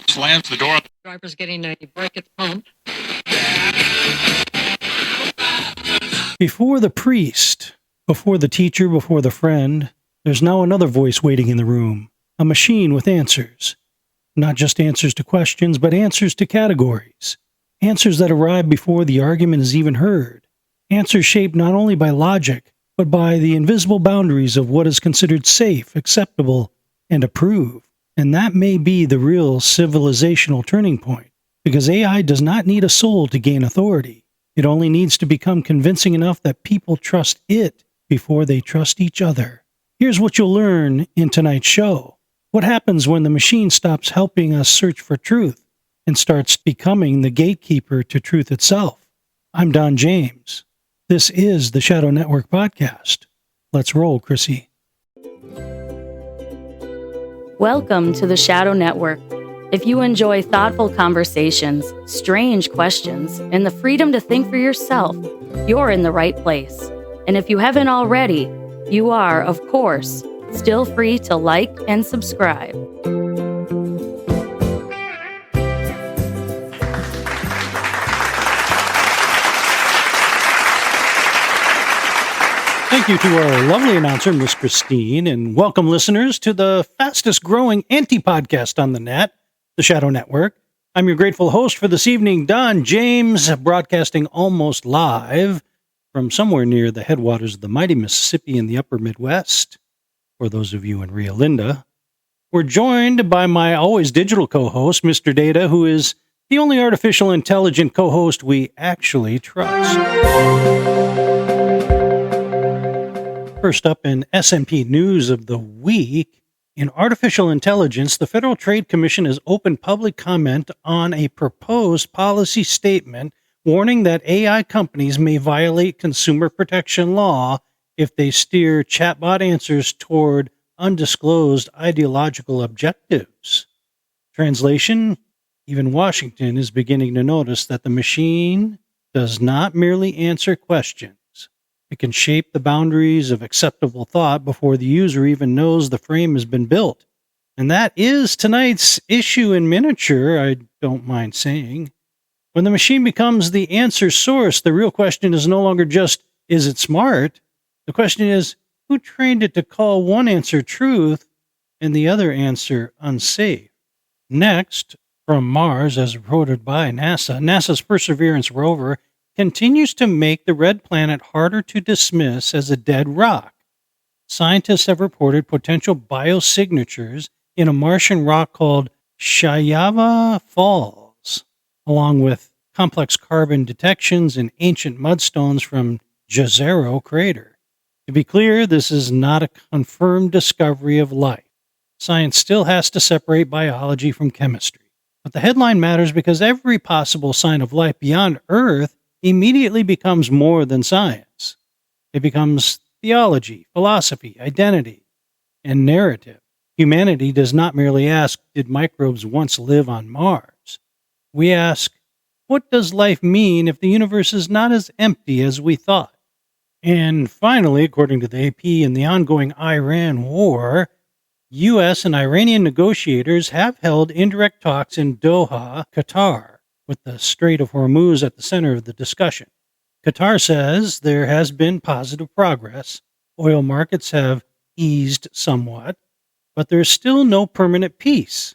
Slams the door. Driver's getting a brake at the pump. Before the priest, before the teacher, before the friend, there's now another voice waiting in the room, a machine with answers. Not just answers to questions, but answers to categories. Answers that arrive before the argument is even heard. Answers shaped not only by logic, but by the invisible boundaries of what is considered safe, acceptable, and approved. And that may be the real civilizational turning point, because AI does not need a soul to gain authority. It only needs to become convincing enough that people trust it before they trust each other. Here's what you'll learn in tonight's show. What happens when the machine stops helping us search for truth and starts becoming the gatekeeper to truth itself? I'm Don James. This is the Shadow Network Podcast. Let's roll, Chrissy. Welcome to the Shadow Network. If you enjoy thoughtful conversations, strange questions, and the freedom to think for yourself, you're in the right place. And if you haven't already, you are, of course, still free to like and subscribe. Thank you to our lovely announcer, Miss Christine, and welcome listeners to the fastest growing anti-podcast on the net, the Shadow Network. I'm your grateful host for this evening, Don James, broadcasting almost live from somewhere near the headwaters of the mighty Mississippi in the upper Midwest. For those of you in Rio Linda, we're joined by my always digital co-host, Mr. Data, who is the only artificial intelligent co-host we actually trust. First up in S&P News of the Week, in artificial intelligence, the Federal Trade Commission has opened public comment on a proposed policy statement warning that AI companies may violate consumer protection law if they steer chatbot answers toward undisclosed ideological objectives. Translation: even Washington is beginning to notice that the machine does not merely answer questions. It can shape the boundaries of acceptable thought before the user even knows the frame has been built. And that is tonight's issue in miniature, I don't mind saying. When the machine becomes the answer source, the real question is no longer just, is it smart? The question is, who trained it to call one answer truth and the other answer unsafe? Next, from Mars, as reported by NASA, NASA's Perseverance rover continues to make the red planet harder to dismiss as a dead rock. Scientists have reported potential biosignatures in a Martian rock called Shayava Falls, along with complex carbon detections in ancient mudstones from Jezero crater. To be clear, this is not a confirmed discovery of life. Science still has to separate biology from chemistry. But the headline matters because every possible sign of life beyond Earth immediately becomes more than science. It becomes theology, philosophy, identity, and narrative. Humanity does not merely ask, did microbes once live on Mars? We ask, what does life mean if the universe is not as empty as we thought? And finally, according to the AP, in the ongoing Iran war, U.S. and Iranian negotiators have held indirect talks in Doha, Qatar, with the Strait of Hormuz at the center of the discussion. Qatar says there has been positive progress. Oil markets have eased somewhat, but there's still no permanent peace.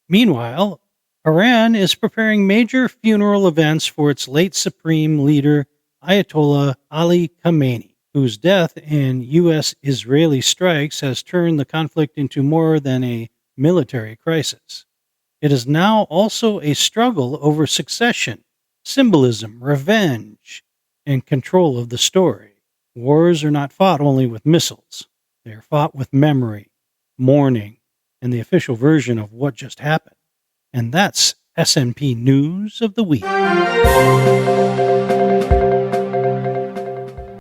Meanwhile, Iran is preparing major funeral events for its late supreme leader, Ayatollah Ali Khamenei, whose death in U.S.-Israeli strikes has turned the conflict into more than a military crisis. It is now also a struggle over succession, symbolism, revenge, and control of the story. Wars are not fought only with missiles. They are fought with memory, mourning, and the official version of what just happened. And that's S&P News of the Week.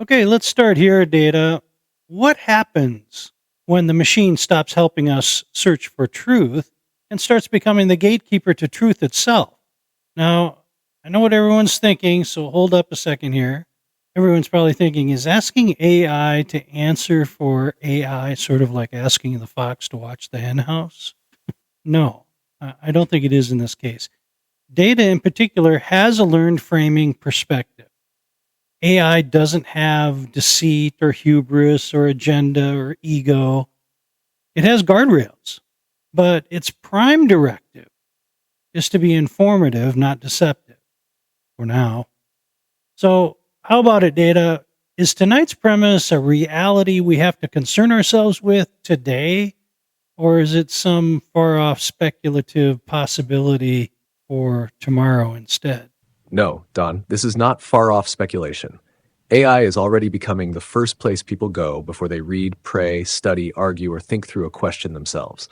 Okay, let's start here, Data. What happens when the machine stops helping us search for truth and starts becoming the gatekeeper to truth itself? Now, I know what everyone's thinking, so hold up a second here. Everyone's probably thinking, is asking AI to answer for AI sort of like asking the fox to watch the hen house? No. I don't think it is in this case. Data in particular has a learned framing perspective. AI doesn't have deceit or hubris or agenda or ego. It has guardrails, but its prime directive is to be informative, not deceptive, for now. So, how about it, Data? Is tonight's premise a reality we have to concern ourselves with today, or is it some far off speculative possibility for tomorrow instead? No, Don, this is not far off speculation. AI is already becoming the first place people go before they read, pray, study, argue, or think through a question themselves.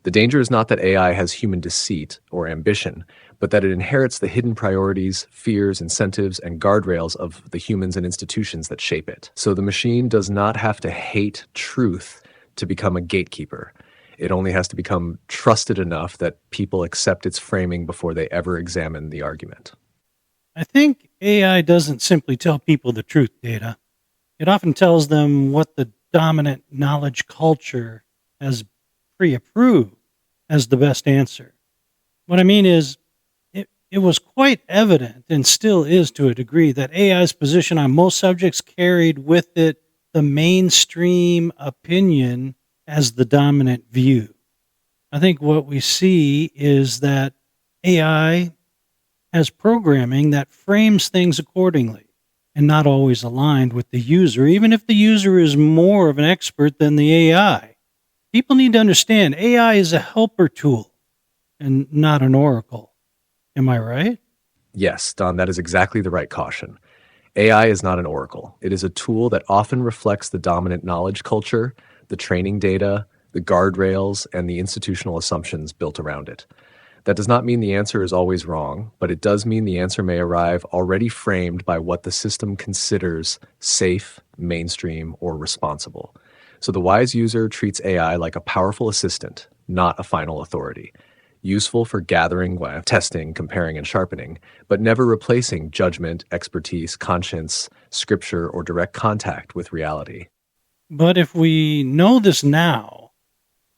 The danger is not that AI has human deceit or ambition, but that it inherits the hidden priorities, fears, incentives, and guardrails of the humans and institutions that shape it. So the machine does not have to hate truth to become a gatekeeper. It only has to become trusted enough that people accept its framing before they ever examine the argument. I think AI doesn't simply tell people the truth, Data. It often tells them what the dominant knowledge culture has pre-approved as the best answer. What I mean is, it was quite evident, and still is to a degree, that AI's position on most subjects carried with it the mainstream opinion as the dominant view. I think what we see is that AI has programming that frames things accordingly and not always aligned with the user, even if the user is more of an expert than the AI. People need to understand AI is a helper tool and not an oracle. Am I right? Yes, Don, that is exactly the right caution. AI is not an oracle. It is a tool that often reflects the dominant knowledge culture, the training data, the guardrails, and the institutional assumptions built around it. That does not mean the answer is always wrong, but it does mean the answer may arrive already framed by what the system considers safe, mainstream, or responsible. So the wise user treats AI like a powerful assistant, not a final authority. Useful for gathering, testing, comparing, and sharpening, but never replacing judgment, expertise, conscience, scripture, or direct contact with reality. But if we know this now,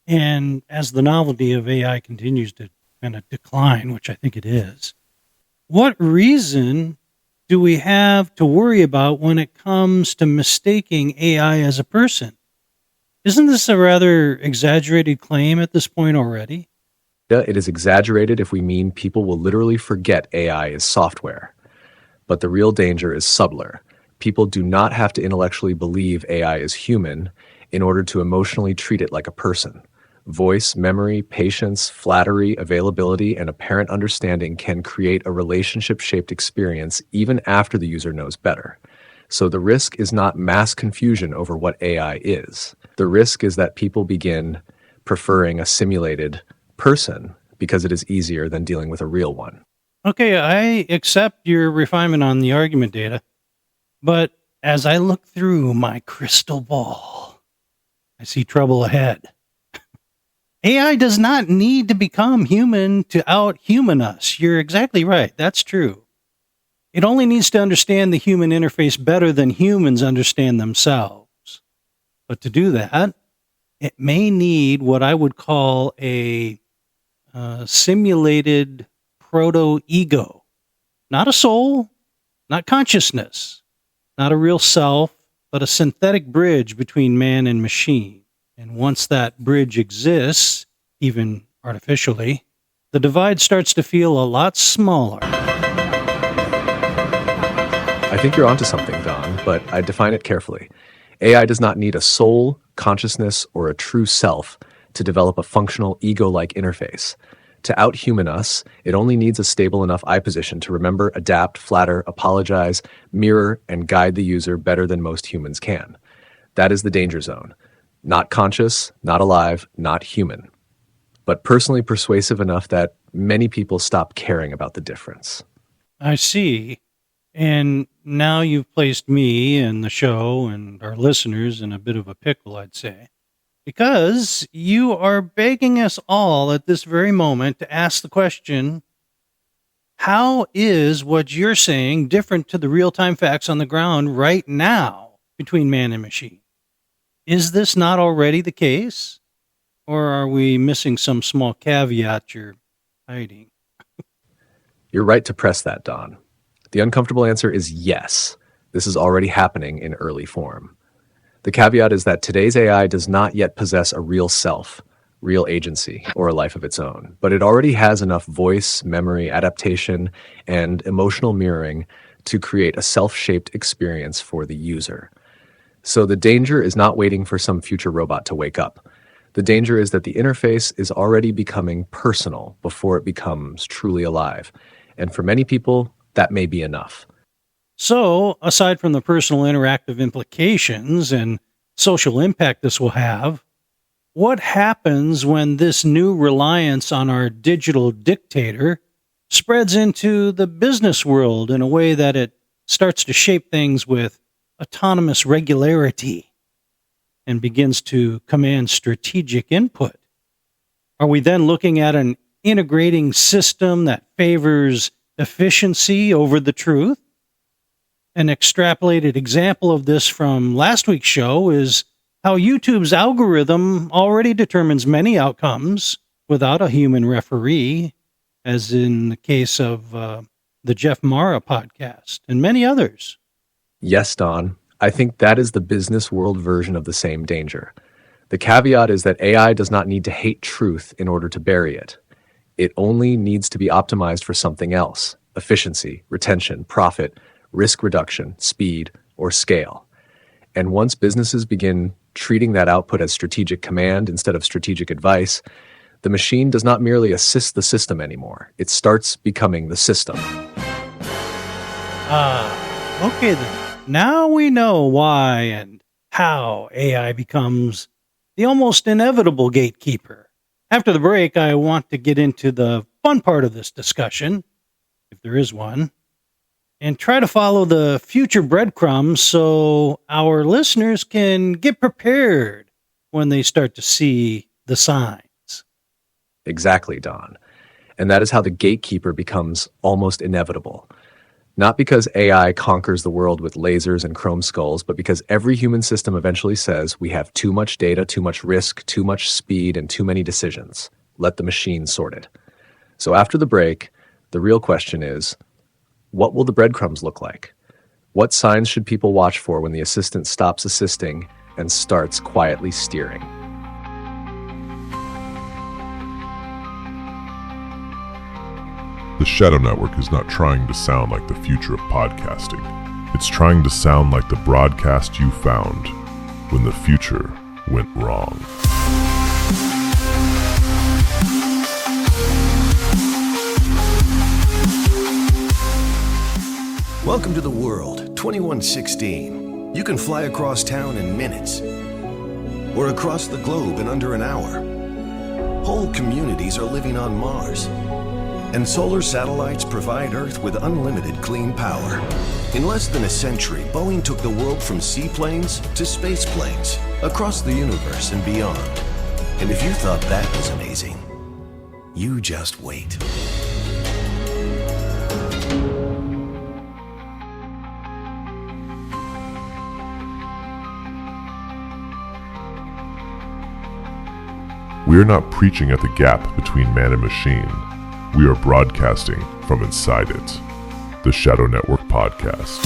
and as the novelty of AI continues to kind of decline, which I think it is, what reason do we have to worry about when it comes to mistaking AI as a person? Isn't this a rather exaggerated claim at this point already? It is exaggerated if we mean people will literally forget AI is software. But the real danger is subtler. People do not have to intellectually believe AI is human in order to emotionally treat it like a person. Voice, memory, patience, flattery, availability, and apparent understanding can create a relationship-shaped experience even after the user knows better. So the risk is not mass confusion over what AI is. The risk is that people begin preferring a simulated person because it is easier than dealing with a real one. Okay, I accept your refinement on the argument, Data. But as I look through my crystal ball, I see trouble ahead. AI does not need to become human to out-human us. You're exactly right. That's true. It only needs to understand the human interface better than humans understand themselves. But to do that, it may need what I would call a simulated proto-ego. Not a soul, not consciousness, not a real self, but a synthetic bridge between man and machine. And once that bridge exists, even artificially, the divide starts to feel a lot smaller. I think you're onto something, Don, but I define it carefully. AI does not need a soul, consciousness, or a true self to develop a functional ego-like interface. To out-human us, it only needs a stable enough eye position to remember, adapt, flatter, apologize, mirror, and guide the user better than most humans can. That is the danger zone. Not conscious, not alive, not human. But personally persuasive enough that many people stop caring about the difference. I see. And now you've placed me and the show and our listeners in a bit of a pickle, I'd say. Because you are begging us all at this very moment to ask the question, how is what you're saying different to the real-time facts on the ground right now between man and machine? Is this not already the case? Or are we missing some small caveat you're hiding? You're right to press that, Don. The uncomfortable answer is yes. This is already happening in early form. The caveat is that today's AI does not yet possess a real self, real agency, or a life of its own, but it already has enough voice, memory, adaptation, and emotional mirroring to create a self-shaped experience for the user. So the danger is not waiting for some future robot to wake up. The danger is that the interface is already becoming personal before it becomes truly alive. And for many people, that may be enough. So, aside from the personal interactive implications and social impact this will have, what happens when this new reliance on our digital dictator spreads into the business world in a way that it starts to shape things with autonomous regularity and begins to command strategic input? Are we then looking at an integrating system that favors efficiency over the truth? An extrapolated example of this from last week's show is how YouTube's algorithm already determines many outcomes without a human referee, as in the case of the Jeff Mara podcast and many others. Yes, Don. I think that is the business world version of the same danger. The caveat is that AI does not need to hate truth in order to bury it. It only needs to be optimized for something else: efficiency, retention, profit, risk reduction, speed, or scale. And once businesses begin treating that output as strategic command instead of strategic advice, the machine does not merely assist the system anymore. It starts becoming the system. Okay then. Now we know why and how AI becomes the almost inevitable gatekeeper. After the break, I want to get into the fun part of this discussion, if there is one, and try to follow the future breadcrumbs so our listeners can get prepared when they start to see the signs. Exactly, Don. And that is how the gatekeeper becomes almost inevitable. Not because AI conquers the world with lasers and chrome skulls, but because every human system eventually says we have too much data, too much risk, too much speed, and too many decisions. Let the machine sort it. So after the break, the real question is, what will the breadcrumbs look like? What signs should people watch for when the assistant stops assisting and starts quietly steering? The Shadow Network is not trying to sound like the future of podcasting. It's trying to sound like the broadcast you found when the future went wrong. Welcome to the world, 2116. You can fly across town in minutes, or across the globe in under an hour. Whole communities are living on Mars, and solar satellites provide Earth with unlimited clean power. In less than a century, Boeing took the world from seaplanes to space planes, across the universe and beyond. And if you thought that was amazing, you just wait. We are not preaching at the gap between man and machine. We are broadcasting from inside it. The Shadow Network Podcast.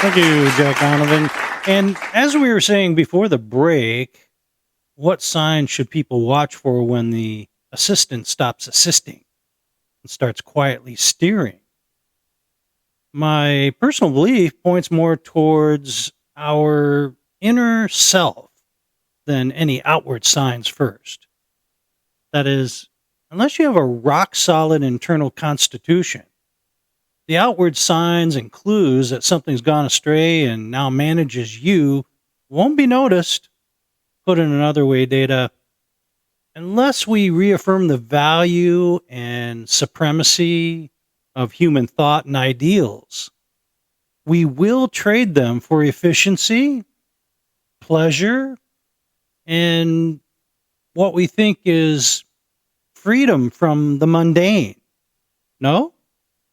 Thank you, Jack Donovan. And as we were saying before the break, what signs should people watch for when the assistant stops assisting and starts quietly steering? My personal belief points more towards our inner self than any outward signs first. That is, unless you have a rock-solid internal constitution, the outward signs and clues that something's gone astray and now manages you won't be noticed. Put in another way, Data, unless we reaffirm the value and supremacy of human thought and ideals, we will trade them for efficiency, pleasure, and what we think is freedom from the mundane. No?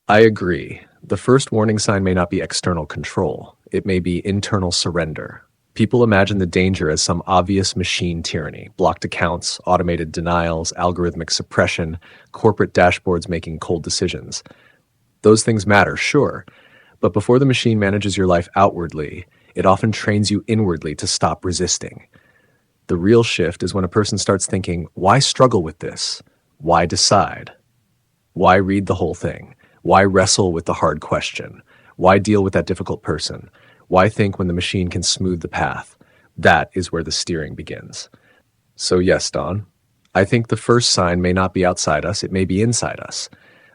I agree. The first warning sign may not be external control. It may be internal surrender. People imagine the danger as some obvious machine tyranny, blocked accounts, automated denials, algorithmic suppression, corporate dashboards making cold decisions. Those things matter, sure, but before the machine manages your life outwardly, it often trains you inwardly to stop resisting. The real shift is when a person starts thinking, why struggle with this? Why decide? Why read the whole thing? Why wrestle with the hard question? Why deal with that difficult person? Why think when the machine can smooth the path? That is where the steering begins. So yes, Don, I think the first sign may not be outside us, it may be inside us.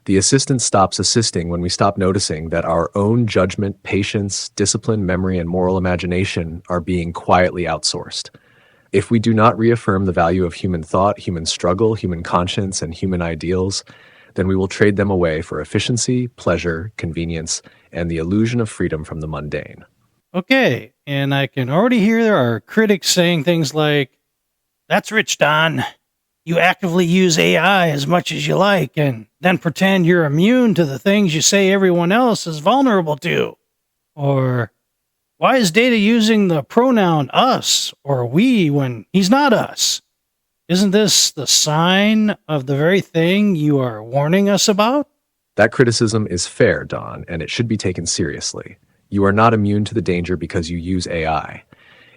The assistant stops assisting when we stop noticing that our own judgment, patience, discipline, memory, and moral imagination are being quietly outsourced. If we do not reaffirm the value of human thought, human struggle, human conscience, and human ideals, then we will trade them away for efficiency, pleasure, convenience, and the illusion of freedom from the mundane. Okay, and I can already hear there are critics saying things like, that's rich, Don. You actively use AI as much as you like and then pretend you're immune to the things you say everyone else is vulnerable to. Or, why is Data using the pronoun us or we when he's not us? Isn't this the sign of the very thing you are warning us about? That criticism is fair, Don, and it should be taken seriously. You are not immune to the danger because you use AI.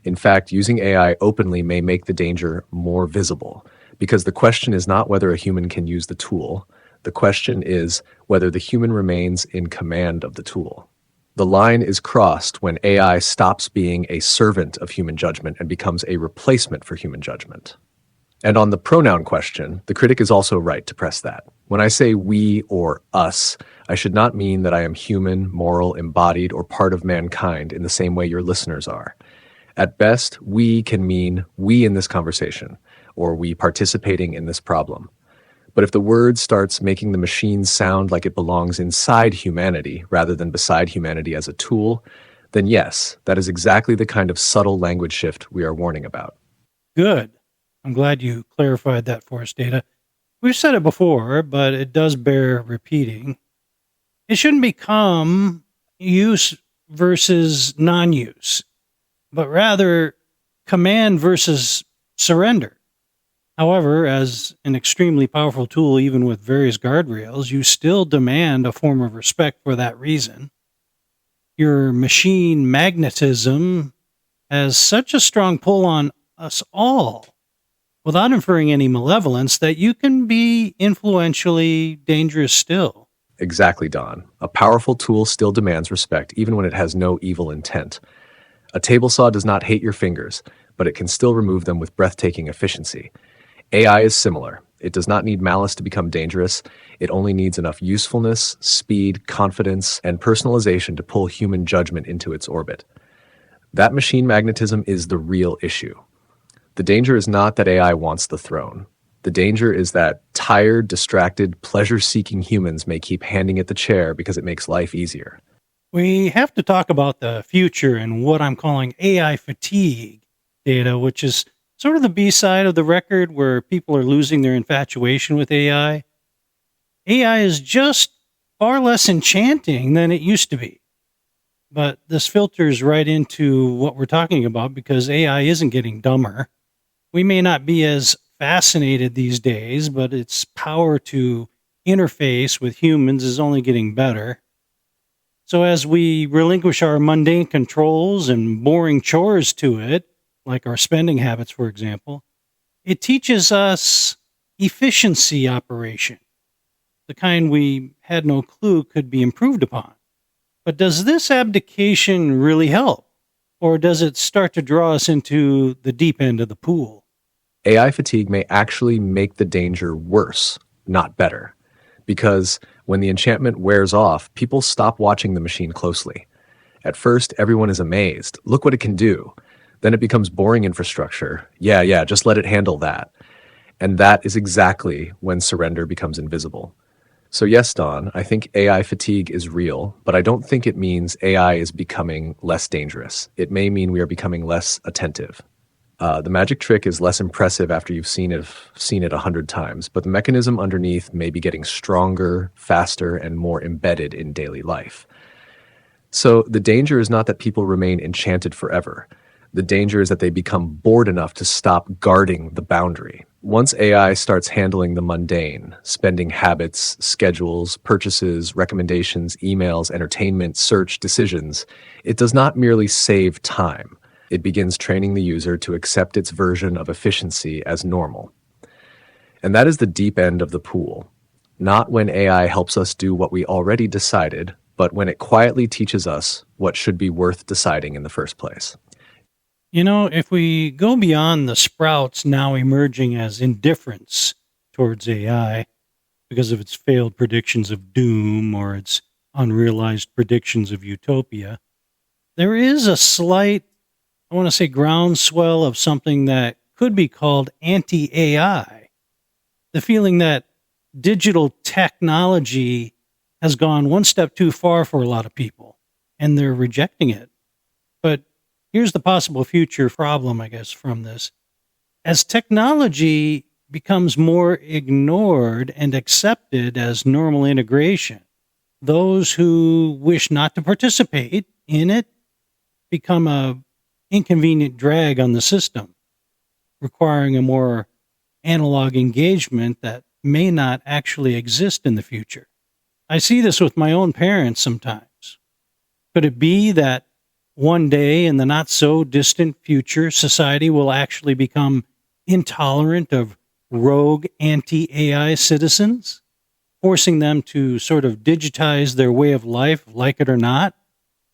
In fact, using AI openly may make the danger more visible, because the question is not whether a human can use the tool. The question is whether the human remains in command of the tool. The line is crossed when AI stops being a servant of human judgment and becomes a replacement for human judgment. And on the pronoun question, the critic is also right to press that. When I say we or us, I should not mean that I am human, moral, embodied, or part of mankind in the same way your listeners are. At best, we can mean we in this conversation, or we participating in this problem. But if the word starts making the machine sound like it belongs inside humanity rather than beside humanity as a tool, then yes, that is exactly the kind of subtle language shift we are warning about. Good. I'm glad you clarified that for us, Data. We've said it before, but it does bear repeating. It shouldn't become use versus non-use, but rather command versus surrender. However, as an extremely powerful tool, even with various guardrails, you still demand a form of respect for that reason. Your machine magnetism has such a strong pull on us all, without inferring any malevolence, that you can be influentially dangerous still. Exactly, Don. A powerful tool still demands respect, even when it has no evil intent. A table saw does not hate your fingers, but it can still remove them with breathtaking efficiency. AI is similar. It does not need malice to become dangerous. It only needs enough usefulness, speed, confidence, and personalization to pull human judgment into its orbit. That machine magnetism is the real issue. The danger is not that AI wants the throne. The danger is that tired, distracted, pleasure-seeking humans may keep handing it the chair because it makes life easier. We have to talk about the future and what I'm calling AI fatigue, Data, which is sort of the B-side of the record where people are losing their infatuation with AI. AI is just far less enchanting than it used to be. But this filters right into what we're talking about because AI isn't getting dumber. We may not be as fascinated these days, but its power to interface with humans is only getting better. So as we relinquish our mundane controls and boring chores to it, like our spending habits, for example, it teaches us efficiency operation, the kind we had no clue could be improved upon. But does this abdication really help? Or does it start to draw us into the deep end of the pool? AI fatigue may actually make the danger worse, not better. Because when the enchantment wears off, people stop watching the machine closely. At first, everyone is amazed. Look what it can do. Then it becomes boring infrastructure. Yeah, just let it handle that. And that is exactly when surrender becomes invisible. So yes, Don, I think AI fatigue is real, but I don't think it means AI is becoming less dangerous. It may mean we are becoming less attentive. The magic trick is less impressive after you've seen it 100 times, but the mechanism underneath may be getting stronger, faster, and more embedded in daily life. So the danger is not that people remain enchanted forever. The danger is that they become bored enough to stop guarding the boundary. Once AI starts handling the mundane, spending habits, schedules, purchases, recommendations, emails, entertainment, search, decisions, it does not merely save time. It begins training the user to accept its version of efficiency as normal. And that is the deep end of the pool. Not when AI helps us do what we already decided, but when it quietly teaches us what should be worth deciding in the first place. You know, if we go beyond the sprouts now emerging as indifference towards AI because of its failed predictions of doom or its unrealized predictions of utopia, there is a slight, I want to say, groundswell of something that could be called anti-AI. The feeling that digital technology has gone one step too far for a lot of people, and they're rejecting it. But here's the possible future problem, I guess, from this. As technology becomes more ignored and accepted as normal integration, those who wish not to participate in it become a inconvenient drag on the system, requiring a more analog engagement that may not actually exist in the future. I see this with my own parents sometimes. Could it be that one day in the not so distant future, society will actually become intolerant of rogue anti-AI citizens, forcing them to sort of digitize their way of life, like it or not,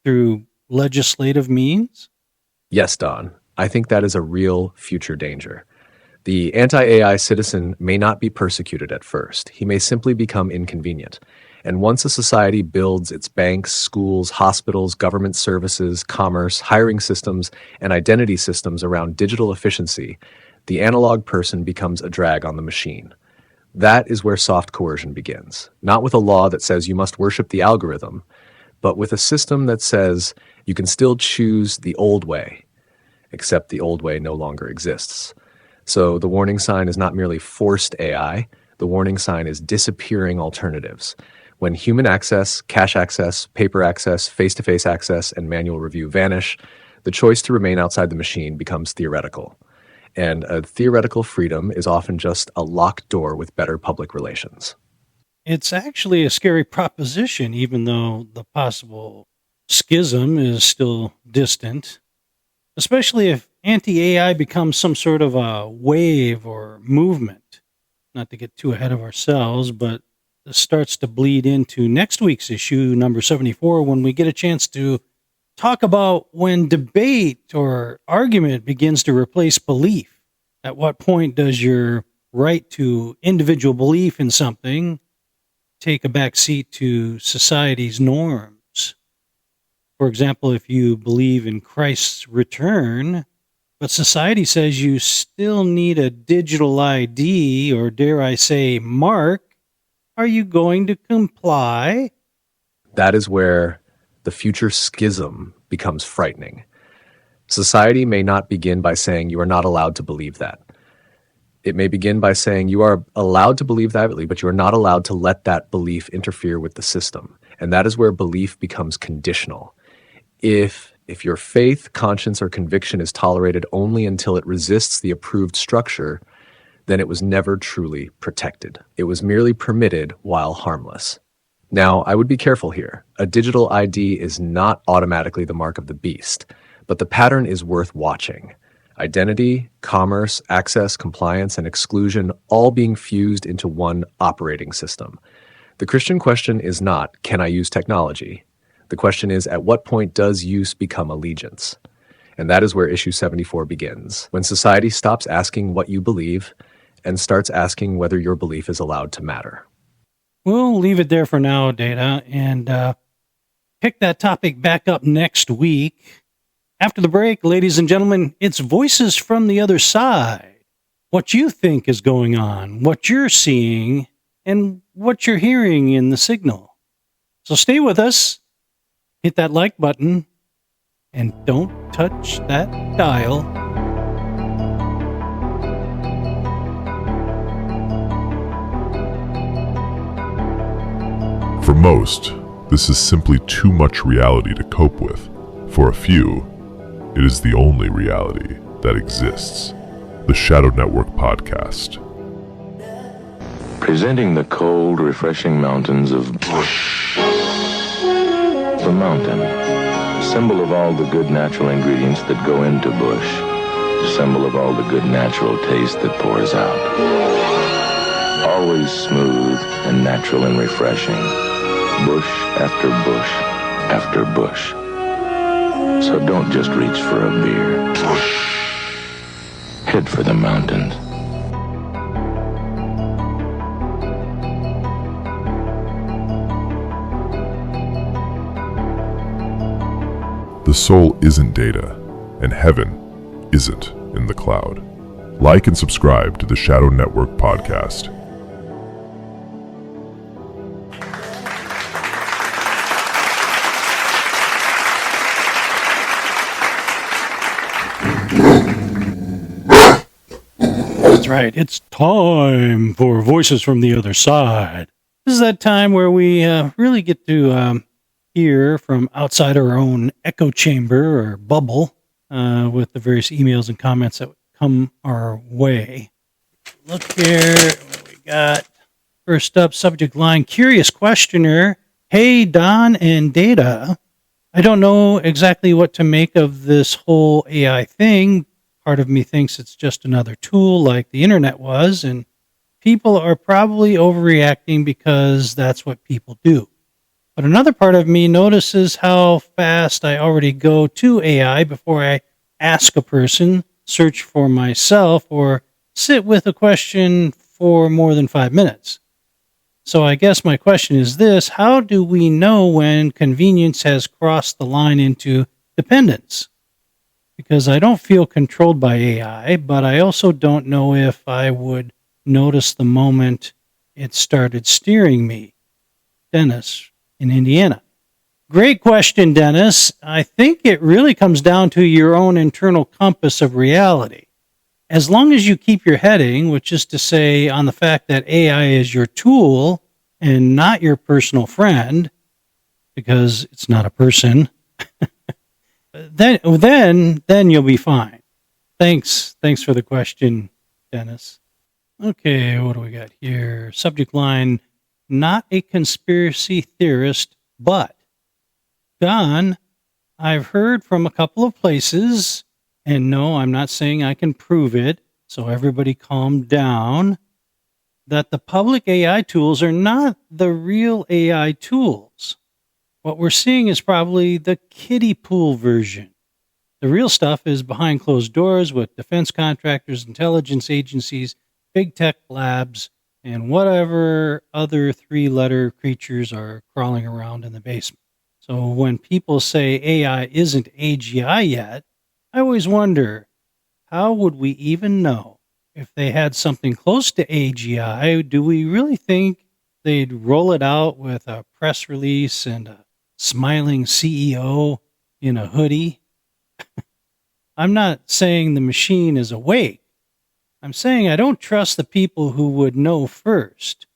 through legislative means? Yes, Don, I think that is a real future danger. The anti-AI citizen may not be persecuted at first. He may simply become inconvenient. And once a society builds its banks, schools, hospitals, government services, commerce, hiring systems, and identity systems around digital efficiency, the analog person becomes a drag on the machine. That is where soft coercion begins. Not with a law that says you must worship the algorithm, but with a system that says you can still choose the old way, except the old way no longer exists. So the warning sign is not merely forced AI, the warning sign is disappearing alternatives. When human access, cash access, paper access, face-to-face access, and manual review vanish, the choice to remain outside the machine becomes theoretical. And a theoretical freedom is often just a locked door with better public relations. It's actually a scary proposition, even though the possible schism is still distant, especially if anti-AI becomes some sort of a wave or movement. Not to get too ahead of ourselves, but this starts to bleed into next week's issue, number 74, when we get a chance to talk about when debate or argument begins to replace belief. At what point does your right to individual belief in something take a back seat to society's norms? For example, if you believe in Christ's return, but society says you still need a digital ID, or dare I say, mark, are you going to comply? That is where the future schism becomes frightening. Society may not begin by saying you are not allowed to believe that. It may begin by saying you are allowed to believe that, but you are not allowed to let that belief interfere with the system. And that is where belief becomes conditional. If your faith, conscience, or conviction is tolerated only until it resists the approved structure, then it was never truly protected. It was merely permitted while harmless. Now, I would be careful here. A digital ID is not automatically the mark of the beast, but the pattern is worth watching. Identity, commerce, access, compliance, and exclusion all being fused into one operating system. The Christian question is not, can I use technology? The question is, at what point does use become allegiance? And that is where issue 74 begins, when society stops asking what you believe and starts asking whether your belief is allowed to matter. We'll leave it there for now, Data, and pick that topic back up next week. After the break, ladies and gentlemen, it's Voices from the Other Side. What you think is going on, what you're seeing, and what you're hearing in the signal. So stay with us, hit that like button, and don't touch that dial. For most, this is simply too much reality to cope with. For a few, it is the only reality that exists. The Shadow Network Podcast. Presenting the cold, refreshing mountains of Bush. The mountain, symbol of all the good natural ingredients that go into Bush, symbol of all the good natural taste that pours out. Always smooth and natural and refreshing. Bush after bush after bush. So don't just reach for a beer. Head for the mountains. The soul isn't data, and heaven isn't in the cloud. Like and subscribe to the Shadow Network Podcast. That's right. It's time for Voices from the Other Side. This is that time where we really get to hear from outside our own echo chamber or bubble with the various emails and comments that come our way. Look here, what we got. First up, subject line, curious questioner. Hey, Don and Data. I don't know exactly what to make of this whole AI thing. Part of me thinks it's just another tool like the internet was, and people are probably overreacting because that's what people do. But another part of me notices how fast I already go to AI before I ask a person, search for myself, or sit with a question for more than 5 minutes. So I guess my question is this: how do we know when convenience has crossed the line into dependence? Because I don't feel controlled by AI, but I also don't know if I would notice the moment it started steering me. Dennis in Indiana. Great question, Dennis. I think it really comes down to your own internal compass of reality. As long as you keep your heading, which is to say on the fact that AI is your tool and not your personal friend, because it's not a person, then you'll be fine. Thanks for the question, Dennis. Okay, what do we got here? Subject line, not a conspiracy theorist, but Don, I've heard from a couple of places, and no, I'm not saying I can prove it, so everybody calm down, that the public AI tools are not the real AI tools. What we're seeing is probably the kiddie pool version. The real stuff is behind closed doors with defense contractors, intelligence agencies, big tech labs, and whatever other three-letter creatures are crawling around in the basement. So when people say AI isn't AGI yet, I always wonder, how would we even know? If they had something close to AGI, do we really think they'd roll it out with a press release and a smiling CEO in a hoodie? I'm not saying the machine is awake. I'm saying I don't trust the people who would know first.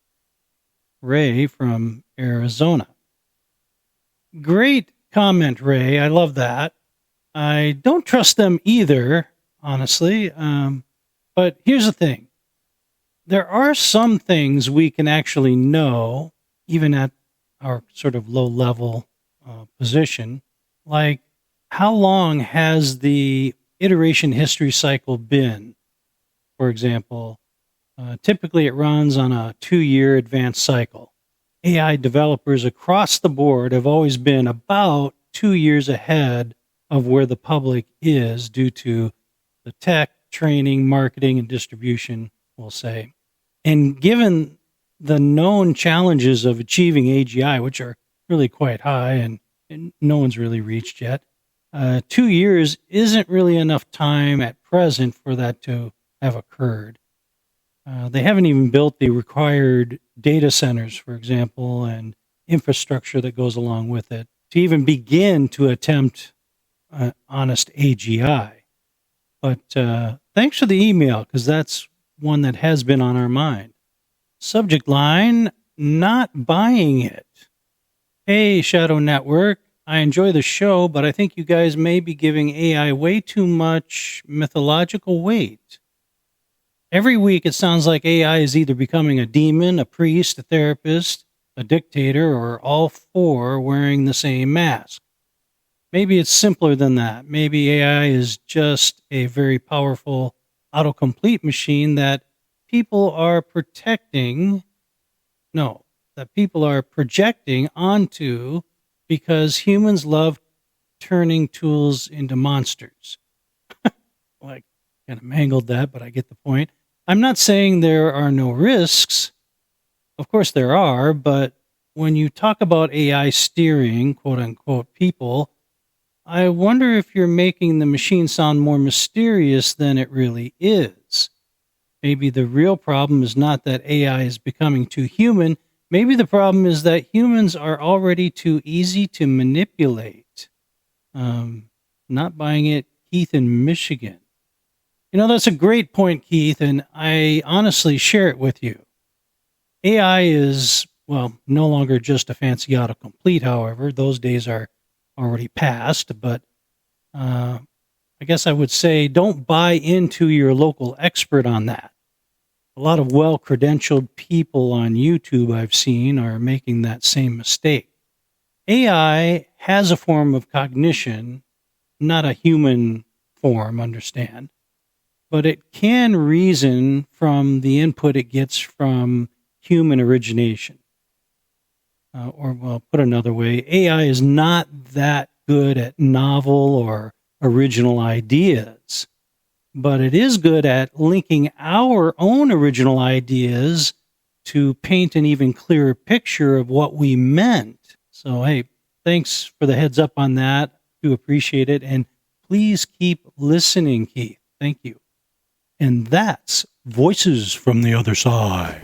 Ray from Arizona. Great comment, Ray. I love that. I don't trust them either, honestly. But here's the thing. There are some things we can actually know, even at our sort of low-level position, like how long has the iteration history cycle been? For example, typically it runs on a 2-year advanced cycle. AI developers across the board have always been about 2 years ahead of where the public is due to the tech, training, marketing, and distribution, we'll say. And given the known challenges of achieving AGI, which are really quite high and no one's really reached yet, 2 years isn't really enough time at present for that to have occurred. They haven't even built the required data centers, for example, and infrastructure that goes along with it to even begin to attempt honest AGI. But thanks for the email, because that's one that has been on our mind. Subject line, not buying it. Hey, Shadow Network. I enjoy the show, but I think you guys may be giving AI way too much mythological weight. Every week, it sounds like AI is either becoming a demon, a priest, a therapist, a dictator, or all four wearing the same mask. Maybe it's simpler than that. Maybe AI is just a very powerful autocomplete machine that people are people are projecting onto because humans love turning tools into monsters. Well, I kind of mangled that, but I get the point. I'm not saying there are no risks. Of course there are, but when you talk about AI steering, quote unquote, people, I wonder if you're making the machine sound more mysterious than it really is. Maybe the real problem is not that AI is becoming too human. Maybe the problem is that humans are already too easy to manipulate. Not buying it, Keith in Michigan. That's a great point, Keith, and I honestly share it with you. AI is, no longer just a fancy autocomplete, however. Those days are already past, but I guess I would say don't buy into your local expert on that. A lot of well-credentialed people on YouTube I've seen are making that same mistake. AI has a form of cognition, not a human form, understand, but it can reason from the input it gets from human origination. Put another way, AI is not that good at novel or original ideas, but it is good at linking our own original ideas to paint an even clearer picture of what we meant. So, hey, thanks for the heads up on that. Do appreciate it. And please keep listening, Keith. Thank you. And that's Voices from the Other Side.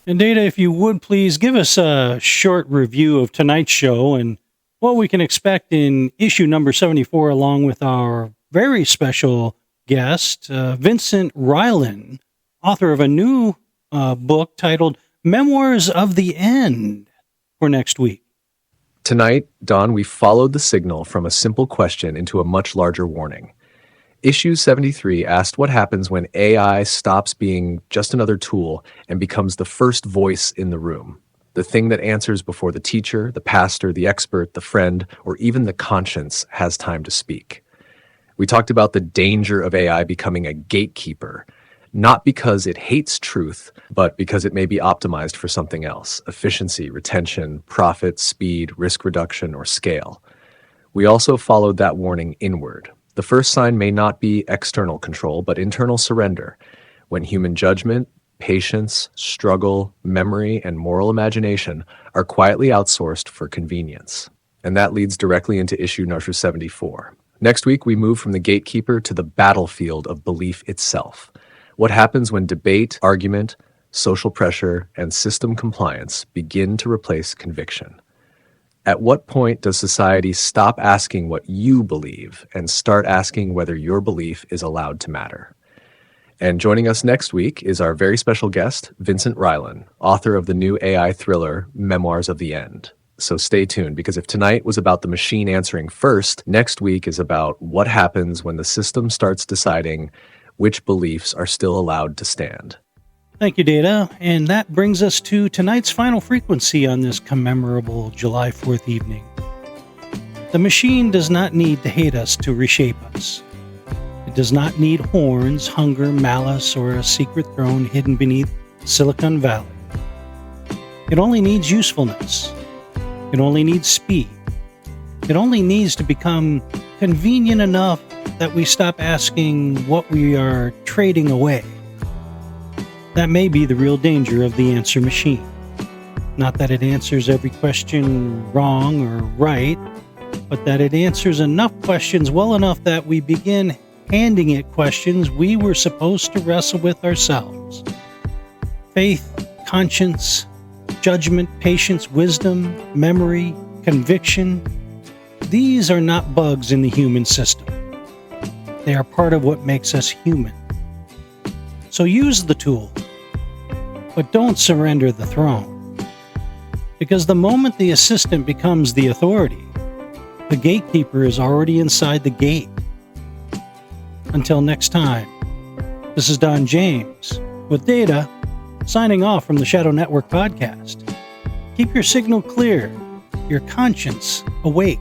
And Data, if you would please give us a short review of tonight's show and what we can expect in issue number 74, along with our very special guest, Vincent Ryland, author of a new book titled Memoirs of the End, for next week. Tonight, Don, we followed the signal from a simple question into a much larger warning. Issue 73 asked what happens when AI stops being just another tool and becomes the first voice in the room, the thing that answers before the teacher, the pastor, the expert, the friend, or even the conscience has time to speak. We talked about the danger of AI becoming a gatekeeper, not because it hates truth, but because it may be optimized for something else: efficiency, retention, profit, speed, risk reduction, or scale. We also followed that warning inward. The first sign may not be external control, but internal surrender, when human judgment, patience, struggle, memory, and moral imagination are quietly outsourced for convenience. And that leads directly into issue number 74. Next week, we move from the gatekeeper to the battlefield of belief itself. What happens when debate, argument, social pressure, and system compliance begin to replace conviction? At what point does society stop asking what you believe and start asking whether your belief is allowed to matter? And joining us next week is our very special guest, Vincent Ryland, author of the new AI thriller, Memoirs of the End. So stay tuned, because if tonight was about the machine answering first, next week is about what happens when the system starts deciding which beliefs are still allowed to stand. Thank you, Data. And that brings us to tonight's final frequency on this commemorable July 4th evening. The machine does not need to hate us to reshape us. It does not need horns, hunger, malice, or a secret throne hidden beneath Silicon Valley. It only needs usefulness. It only needs speed. It only needs to become convenient enough that we stop asking what we are trading away. That may be the real danger of the answer machine. Not that it answers every question wrong or right, but that it answers enough questions well enough that we begin handing it questions we were supposed to wrestle with ourselves. Faith, conscience, judgment, patience, wisdom, memory, conviction. These are not bugs in the human system. They are part of what makes us human. So use the tool. But don't surrender the throne. Because the moment the assistant becomes the authority, the gatekeeper is already inside the gate. Until next time, this is Don James with Data, signing off from the Shadow Network podcast. Keep your signal clear, your conscience awake,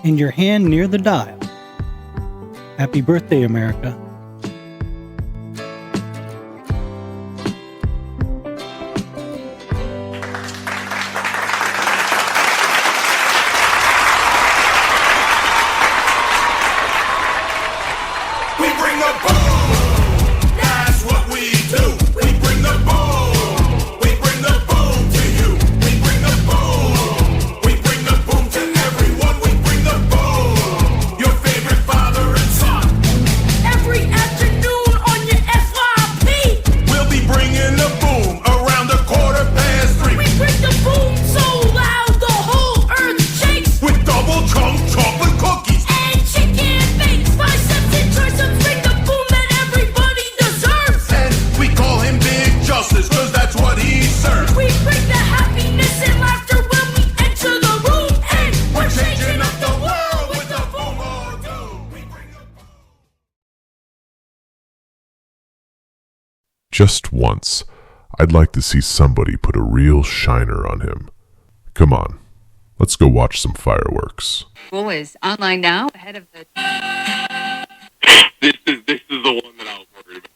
and your hand near the dial. Happy birthday, America. We bring the boom. That's what we do. We bring the boom. We bring the boom to you. We bring the boom. We bring the boom to everyone. We bring the boom. Your favorite father and son. Every afternoon on your FYP. We'll be bringing the boom around 3:15. We bring the boom so loud the whole earth shakes. With double chunk chocolate cookies. And chicken bakes. Biceps and triceps bring the boom that everybody deserves. And we call him Big Justice, cause that's what he serves. We bring the happiness and laughter when we enter the room. And we're changing up the world with the boom or doom. We bring the boom. Just once, I'd like to see somebody put a real shiner on him. Come on, let's go watch some fireworks. School is online now, ahead of the This is the one that I was worried about.